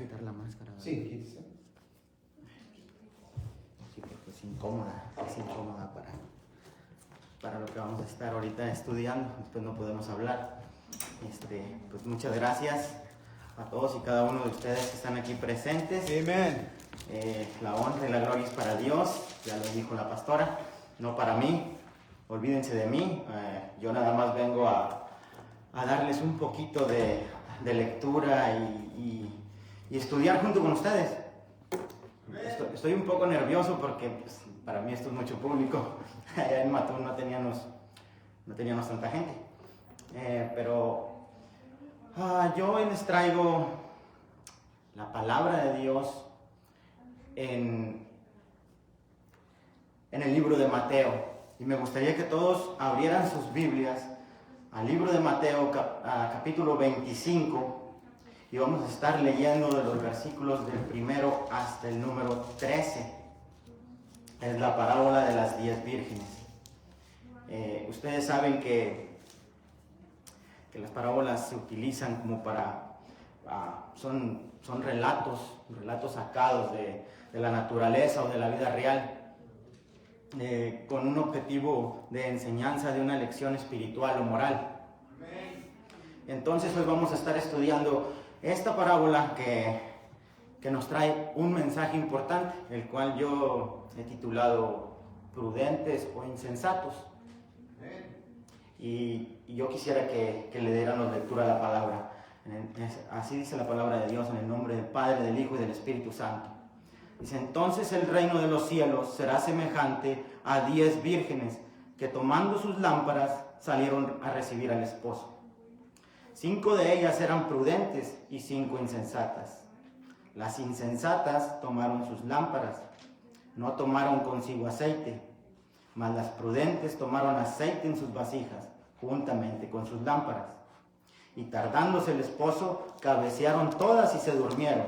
quitar la máscara? Sí, quítese. Sí, porque es incómoda para lo que vamos a estar ahorita estudiando. Después no podemos hablar. Pues muchas gracias a todos y cada uno de ustedes que están aquí presentes. Amén. La honra y la gloria es para Dios, ya lo dijo la pastora, no para mí. Olvídense de mí, yo nada más vengo a darles un poquito de lectura y estudiar junto con ustedes. Estoy un poco nervioso porque pues, para mí esto es mucho público. Allá en Matún no teníamos tanta gente. Pero yo hoy les traigo la palabra de Dios en el libro de Mateo. Y me gustaría que todos abrieran sus Biblias al libro de Mateo, capítulo 25. Y vamos a estar leyendo de los versículos del primero hasta el número 13. Es la parábola de las 10 vírgenes. Ustedes saben que las parábolas se utilizan como son relatos sacados de la naturaleza o de la vida real, con un objetivo de enseñanza de una lección espiritual o moral. Entonces hoy vamos a estar estudiando esta parábola que nos trae un mensaje importante, el cual yo he titulado prudentes o insensatos. Y yo quisiera que le dieran lectura a la palabra. Así dice la palabra de Dios, en el nombre del Padre, del Hijo y del Espíritu Santo. Dice: entonces el reino de los cielos será semejante a 10 vírgenes que, tomando sus lámparas, salieron a recibir al esposo. 5 de ellas eran prudentes y 5 insensatas. Las insensatas tomaron sus lámparas, no tomaron consigo aceite, mas las prudentes tomaron aceite en sus vasijas, juntamente con sus lámparas. Y tardándose el esposo, cabecearon todas y se durmieron.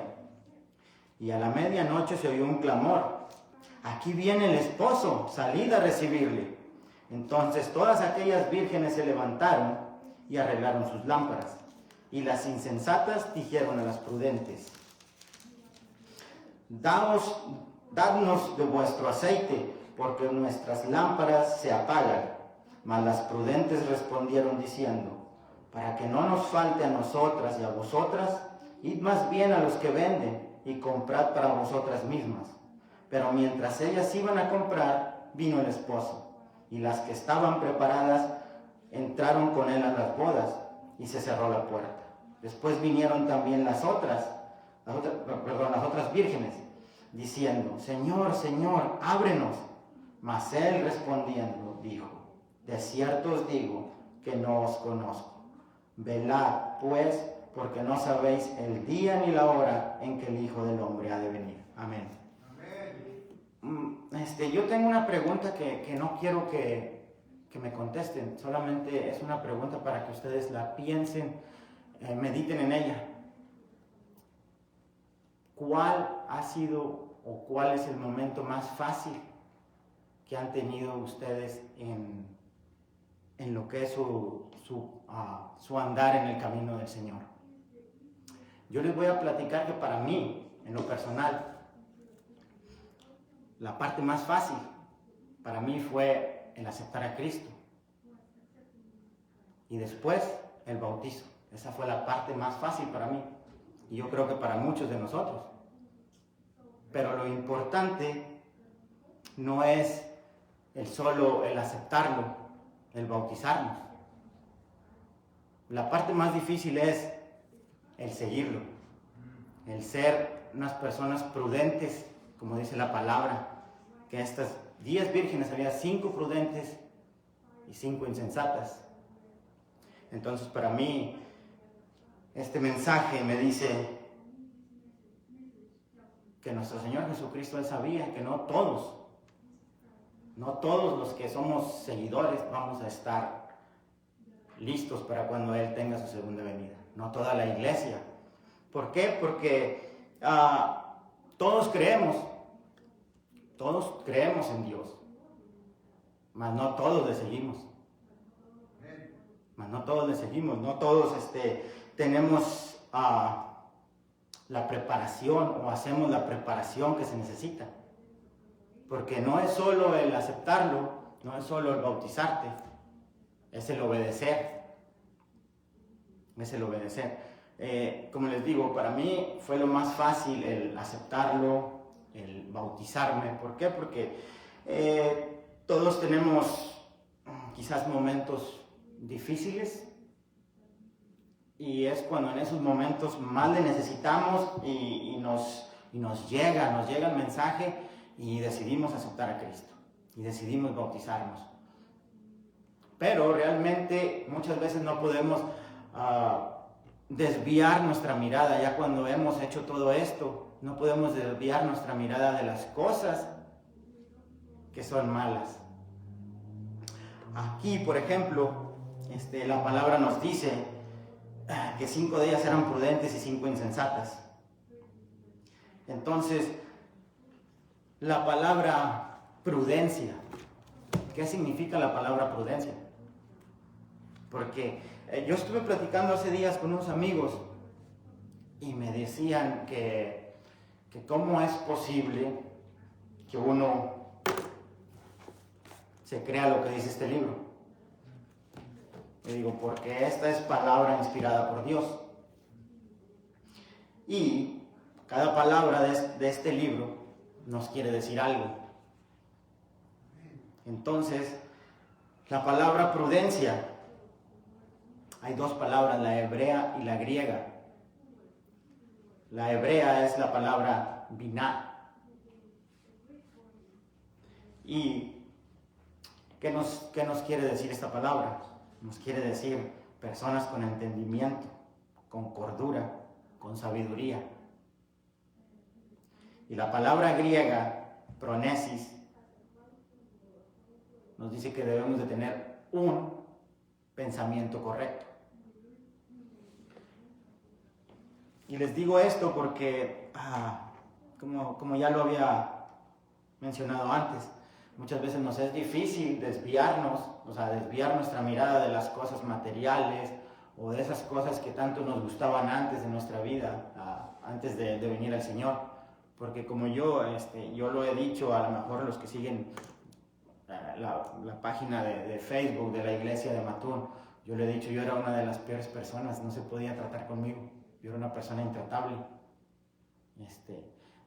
Y a la medianoche se oyó un clamor: aquí viene el esposo, salid a recibirle. Entonces todas aquellas vírgenes se levantaron y arreglaron sus lámparas. Y las insensatas dijeron a las prudentes: dadnos de vuestro aceite, porque nuestras lámparas se apagan. Mas las prudentes respondieron diciendo: para que no nos falte a nosotras y a vosotras, id más bien a los que venden y comprad para vosotras mismas. Pero mientras ellas iban a comprar, vino el esposo, y las que estaban preparadas entraron con él a las bodas, y se cerró la puerta. Después vinieron también las otras vírgenes, diciendo: Señor, Señor, ábrenos. Mas él respondiendo dijo: de cierto os digo que no os conozco. Velad, pues, porque no sabéis el día ni la hora en que el Hijo del Hombre ha de venir. Amén. Yo tengo una pregunta que no quiero que me contesten. Solamente es una pregunta para que ustedes la piensen, mediten en ella. ¿Cuál ha sido o cuál es el momento más fácil que han tenido ustedes en lo que es su andar en el camino del Señor? Yo les voy a platicar que para mí, en lo personal, la parte más fácil para mí fue el aceptar a Cristo. Y después el bautizo. Esa fue la parte más fácil para mí. Y yo creo que para muchos de nosotros. Pero lo importante no es solo el aceptarlo, el bautizarnos. La parte más difícil es el seguirlo, el ser unas personas prudentes, como dice la palabra, que estas 10 vírgenes había 5 prudentes y 5 insensatas. Entonces para mí este mensaje me dice que nuestro Señor Jesucristo, Él sabía que no todos los que somos seguidores vamos a estar listos para cuando Él tenga su segunda venida. No toda la iglesia. ¿Por qué? Porque todos creemos en Dios, mas no todos le seguimos. No todos tenemos la preparación o hacemos la preparación que se necesita. Porque no es solo el aceptarlo, no es solo el bautizarte, es el obedecer. Es el obedecer. Como les digo, para mí fue lo más fácil el aceptarlo, el bautizarme. ¿Por qué? Porque todos tenemos quizás momentos difíciles y es cuando en esos momentos más le necesitamos y nos llega el mensaje y decidimos aceptar a Cristo y decidimos bautizarnos. Pero realmente muchas veces no podemos desviar nuestra mirada. Ya cuando hemos hecho todo esto, no podemos desviar nuestra mirada de las cosas que son malas. Aquí, por ejemplo, la palabra nos dice que 5 de ellas eran prudentes y 5 insensatas. Entonces, la palabra prudencia, ¿qué significa la palabra prudencia? Porque yo estuve platicando hace días con unos amigos y me decían que cómo es posible que uno se crea lo que dice este libro. Le digo, porque esta es palabra inspirada por Dios. Y cada palabra de este libro nos quiere decir algo. Entonces, la palabra prudencia, hay 2 palabras, la hebrea y la griega. La hebrea es la palabra biná. ¿Y qué nos quiere decir esta palabra? Nos quiere decir personas con entendimiento, con cordura, con sabiduría. Y la palabra griega, pronesis, nos dice que debemos de tener un pensamiento correcto. Y les digo esto porque, como ya lo había mencionado antes, muchas veces nos es difícil desviar nuestra mirada de las cosas materiales o de esas cosas que tanto nos gustaban antes de nuestra vida, antes de venir al Señor. Porque como yo lo he dicho, a lo mejor los que siguen la página de Facebook de la iglesia de Matún, yo le he dicho, yo era una de las peores personas, no se podía tratar conmigo, yo era una persona intratable,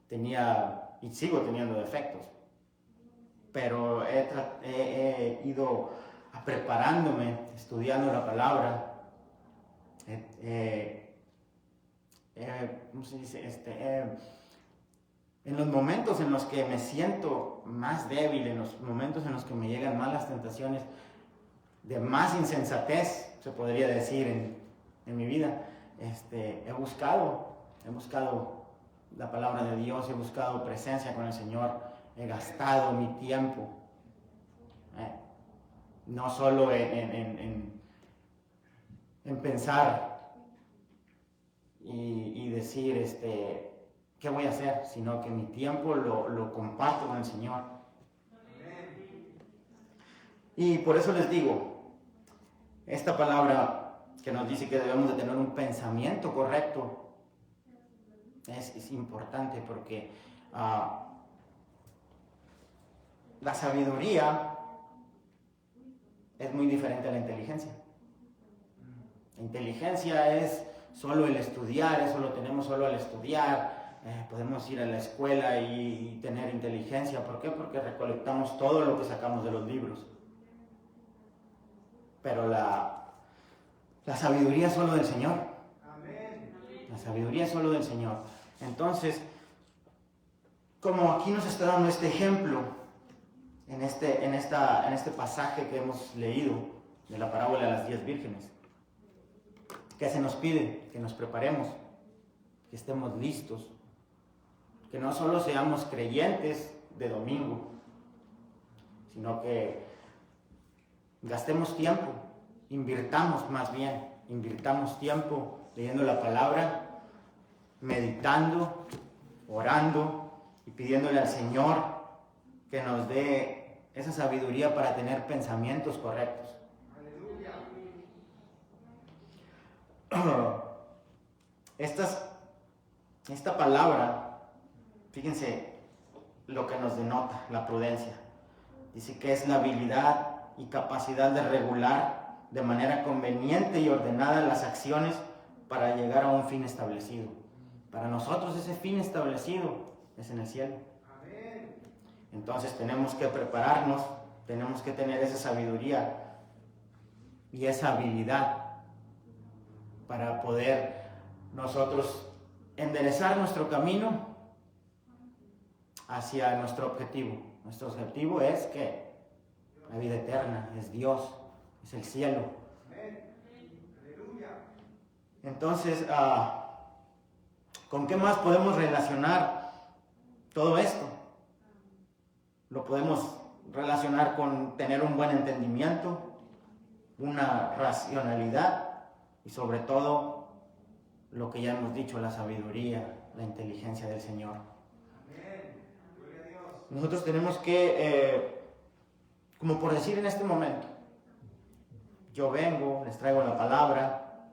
tenía y sigo teniendo defectos, pero he ido preparándome, estudiando la palabra, ¿cómo se dice? En los momentos en los que me siento más débil, en los momentos en los que me llegan malas tentaciones, de más insensatez, se podría decir, en mi vida, he buscado la palabra de Dios, he buscado presencia con el Señor, he gastado mi tiempo, no solo en pensar y decir, ¿qué voy a hacer? Sino que mi tiempo lo comparto con el Señor. Y por eso les digo, esta palabra que nos dice que debemos de tener un pensamiento correcto es importante porque la sabiduría es muy diferente a la inteligencia. La inteligencia es solo el estudiar, eso lo tenemos solo al estudiar. Podemos ir a la escuela y tener inteligencia. ¿Por qué? Porque recolectamos todo lo que sacamos de los libros. Pero la sabiduría es solo del Señor. La sabiduría es solo del Señor. Entonces, como aquí nos está dando este ejemplo, en este pasaje que hemos leído de la parábola de las 10 vírgenes, ¿qué se nos pide? Que nos preparemos, que estemos listos, que no solo seamos creyentes de domingo, sino que gastemos tiempo, invirtamos tiempo leyendo la palabra, meditando, orando y pidiéndole al Señor que nos dé esa sabiduría para tener pensamientos correctos. Esta palabra, fíjense lo que nos denota, la prudencia. Dice que es la habilidad y capacidad de regular de manera conveniente y ordenada las acciones para llegar a un fin establecido. Para nosotros ese fin establecido es en el cielo. Entonces tenemos que prepararnos, tenemos que tener esa sabiduría y esa habilidad para poder nosotros enderezar nuestro camino hacia nuestro objetivo. Nuestro objetivo es que la vida eterna, es Dios, es el cielo. Entonces, ¿con qué más podemos relacionar todo esto? Lo podemos relacionar con tener un buen entendimiento, una racionalidad y sobre todo lo que ya hemos dicho, la sabiduría, la inteligencia del Señor. Nosotros tenemos que, como por decir en este momento, yo vengo, les traigo la palabra,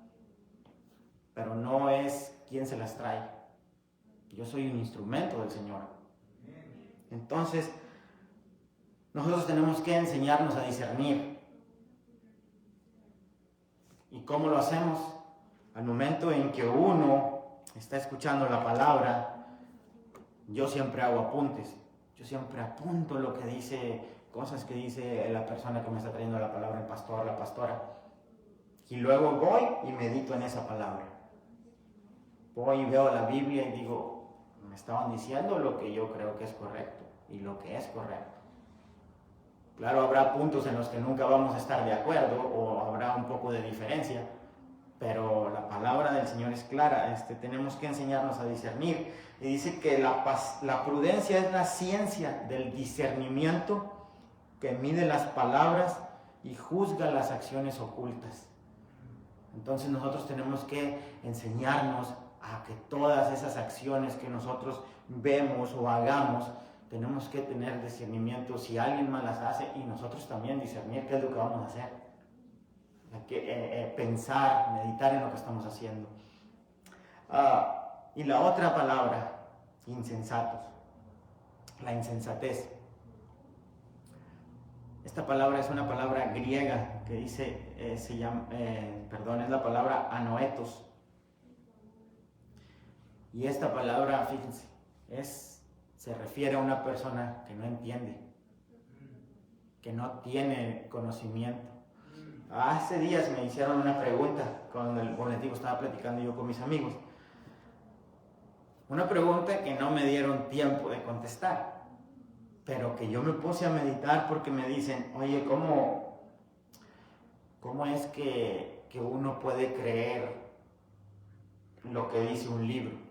pero no es quien se las trae. Yo soy un instrumento del Señor. Entonces, nosotros tenemos que enseñarnos a discernir. ¿Y cómo lo hacemos? Al momento en que uno está escuchando la palabra, yo siempre hago apuntes. Yo siempre apunto lo que dice, cosas que dice la persona que me está trayendo la palabra, el pastor, la pastora. Y luego voy y medito en esa palabra. Voy y veo la Biblia y digo, me estaban diciendo lo que yo creo que es correcto y lo que es correcto. Claro, habrá puntos en los que nunca vamos a estar de acuerdo o habrá un poco de diferencia, pero la palabra del Señor es clara. Tenemos que enseñarnos a discernir. Y dice que la prudencia es la ciencia del discernimiento que mide las palabras y juzga las acciones ocultas. Entonces nosotros tenemos que enseñarnos a que todas esas acciones que nosotros vemos o hagamos, tenemos que tener discernimiento si alguien más las hace y nosotros también discernir qué es lo que vamos a hacer. Pensar, meditar en lo que estamos haciendo. Y la otra palabra, insensatos, la insensatez. Esta palabra es una palabra griega que dice, es la palabra anoetos. Y esta palabra, fíjense, se refiere a una persona que no entiende, que no tiene conocimiento. Hace días me hicieron una pregunta, cuando les digo, estaba platicando yo con mis amigos. Una pregunta que no me dieron tiempo de contestar, pero que yo me puse a meditar porque me dicen, oye, ¿cómo es que uno puede creer lo que dice un libro?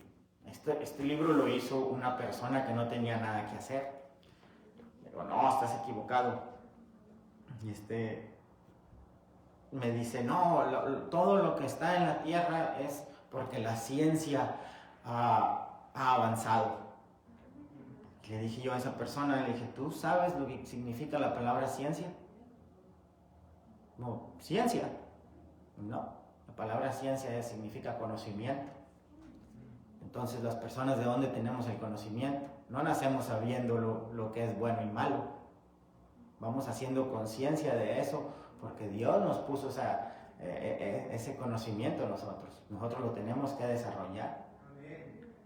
Este libro lo hizo una persona que no tenía nada que hacer. Pero no, estás equivocado. Me dice, no, todo lo que está en la tierra es porque la ciencia ha avanzado. Le dije yo a esa persona, le dije, ¿tú sabes lo que significa la palabra ciencia? No, ciencia. No, la palabra ciencia significa conocimiento. Entonces, las personas, ¿de dónde tenemos el conocimiento? No nacemos sabiendo lo que es bueno y malo. Vamos haciendo conciencia de eso porque Dios nos puso ese conocimiento a nosotros. Nosotros lo tenemos que desarrollar.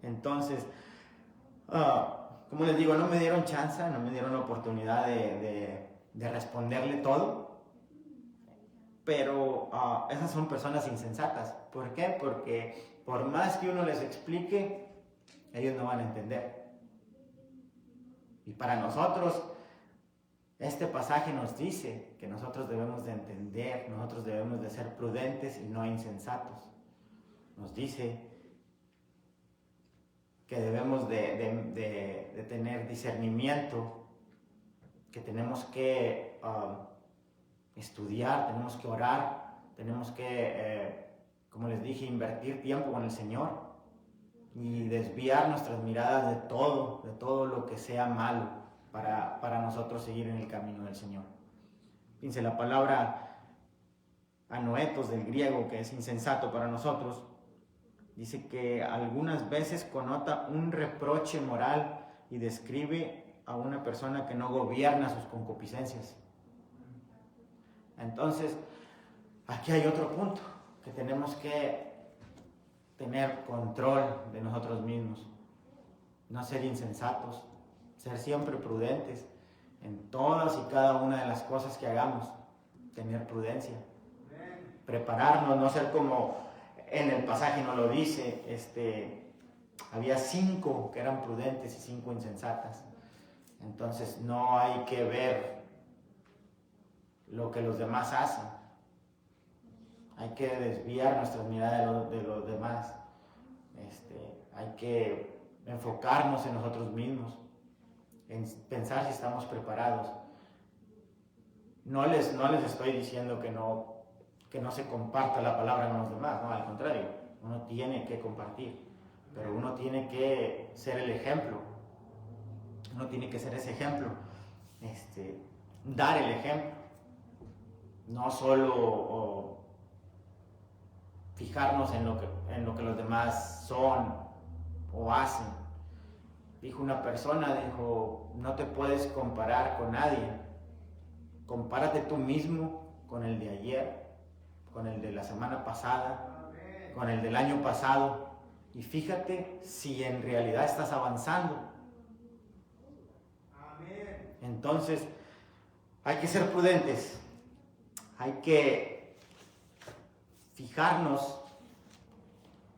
Entonces, como les digo, no me dieron chance, no me dieron la oportunidad de responderle todo. Pero esas son personas insensatas. ¿Por qué? Porque por más que uno les explique, ellos no van a entender. Y para nosotros, este pasaje nos dice que nosotros debemos de entender, nosotros debemos de ser prudentes y no insensatos. Nos dice que debemos de tener discernimiento, que tenemos que estudiar, tenemos que orar, tenemos que, como les dije, invertir tiempo con el Señor y desviar nuestras miradas de todo lo que sea malo para nosotros seguir en el camino del Señor. Fíjense, la palabra anoetos del griego, que es insensato para nosotros, Dice que algunas veces connota un reproche moral y describe a una persona que no gobierna sus concupiscencias. Entonces, aquí hay otro punto, que tenemos que tener control de nosotros mismos, no ser insensatos, ser siempre prudentes en todas y cada una de las cosas que hagamos, tener prudencia, prepararnos, no ser como en el pasaje no lo dice, había 5 que eran prudentes y 5 insensatas. Entonces no hay que ver lo que los demás hacen. Hay que desviar nuestra mirada de los demás. Hay que enfocarnos en nosotros mismos, en pensar si estamos preparados. No les estoy diciendo que no se comparta la palabra con los demás, no, al contrario, uno tiene que compartir, pero uno tiene que ser el ejemplo, uno tiene que ser ese ejemplo, dar el ejemplo, no solo fijarnos en lo que los demás son o hacen. Dijo una persona, no te puedes comparar con nadie, compárate tú mismo con el de ayer, con el de la semana pasada, con el del año pasado, y fíjate si en realidad estás avanzando. Entonces, hay que ser prudentes, hay que fijarnos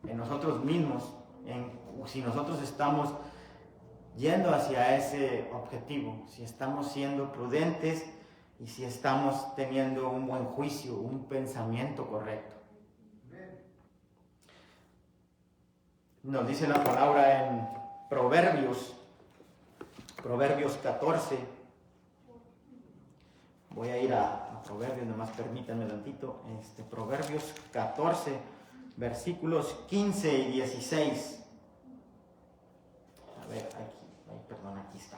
en nosotros mismos, en si nosotros estamos yendo hacia ese objetivo, si estamos siendo prudentes y si estamos teniendo un buen juicio, un pensamiento correcto. Nos dice la palabra en Proverbios 14. Voy a ir a Proverbios, nomás permítanme tantito. Proverbios 14, versículos 15 y 16. A ver, aquí está.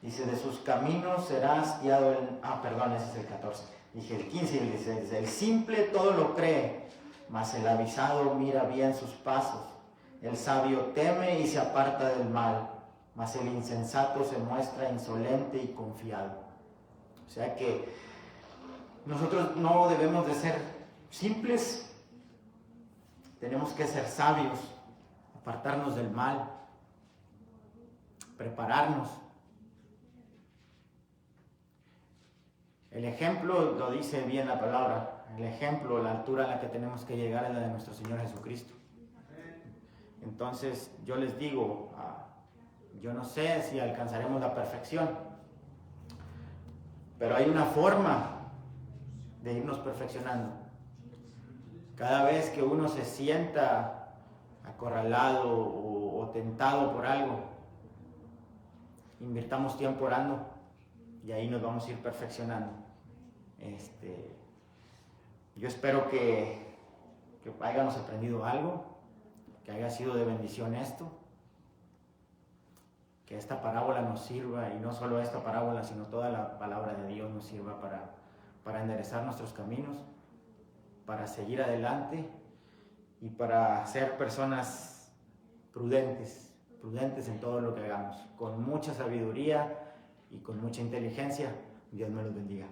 Dice, de sus caminos serás guiado ese es el 14. Dije el 15 y el 16. Dice, el simple todo lo cree, mas el avisado mira bien sus pasos. El sabio teme y se aparta del mal, mas el insensato se muestra insolente y confiado. O sea que nosotros no debemos de ser simples, tenemos que ser sabios, apartarnos del mal, prepararnos. El ejemplo lo dice bien la palabra, el ejemplo, la altura a la que tenemos que llegar es la de nuestro Señor Jesucristo. Entonces yo les digo, yo no sé si alcanzaremos la perfección, pero hay una forma de irnos perfeccionando. Cada vez que uno se sienta acorralado o tentado por algo, invirtamos tiempo orando y ahí nos vamos a ir perfeccionando. Yo espero que hayamos aprendido algo, que haya sido de bendición esto, que esta parábola nos sirva, y no solo esta parábola, sino toda la palabra de Dios nos sirva para enderezar nuestros caminos, para seguir adelante y para ser personas prudentes en todo lo que hagamos, con mucha sabiduría y con mucha inteligencia. Dios me los bendiga.